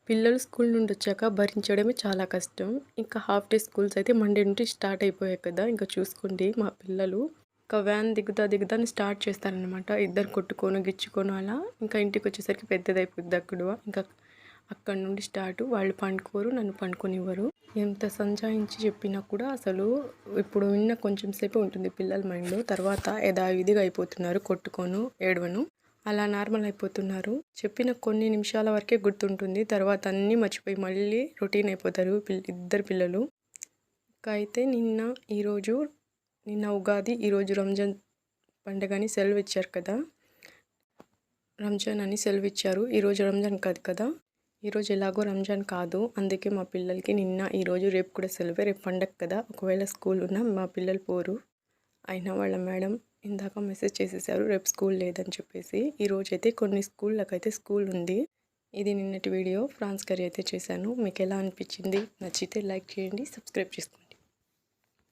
పిల్లలు స్కూల్ నుండి వచ్చాక భరించడమే చాలా కష్టం. ఇంకా హాఫ్ డే స్కూల్స్ అయితే మండే నుండి స్టార్ట్ అయిపోయాయి కదా! ఇంకా చూసుకోండి మా పిల్లలు ఇంకా వ్యాన్ దిగుతా అని స్టార్ట్ చేస్తారనమాట. ఇద్దరు కొట్టుకోను, గిచ్చుకోను అలా. ఇంకా ఇంటికొచ్చేసరికి పెద్దదయిపోద్ది గొడవ. ఇంకా అక్కడి నుండి స్టార్ట్. వాళ్ళు పండుకోరు, నన్ను పండుకోనివ్వరు. ఎంత సంజాయించి చెప్పినా కూడా అసలు ఇప్పుడు విన్న కొంచెం సేపే ఉంటుంది పిల్లల మైండ్‌లో. తర్వాత యథావిధిగా అయిపోతున్నారు. కొట్టుకోను, ఏడవను. అలా నార్మల్ అయిపోతున్నారు. చెప్పిన కొన్ని నిమిషాల వరకే గుర్తుంటుంది. తర్వాత అన్నీ మర్చిపోయి మళ్ళీ రొటీన్ అయిపోతారు ఇద్దరు పిల్లలు. ఇంకా అయితే నిన్న ఉగాది, ఈరోజు రంజాన్ పండగని సెలవిచ్చారు కదా! రంజాన్ అని సెలవిచ్చారు. ఈరోజు రంజాన్ కాదు కదా! ఈరోజు ఎలాగో రంజాన్ కాదు. అందుకే మా పిల్లలకి నిన్న, ఈరోజు, రేపు కూడా సెలవే. రేపు పండగ కదా! ఒకవేళ స్కూల్ ఉన్నా మా పిల్లలు పోరు. అయినా వాళ్ళ మేడం ఇందాక మెసేజ్ చేసేసారు రేపు స్కూల్ లేదని చెప్పేసి. ఈరోజైతే కొన్ని స్కూళ్ళకైతే స్కూల్ ఉంది. ఇది నిన్నటి వీడియో. ఫ్రాన్స్ కర్రీ అయితే చేశాను. మీకు ఎలా అనిపించింది? నచ్చితే లైక్ చేయండి, సబ్స్క్రైబ్ చేసుకోండి.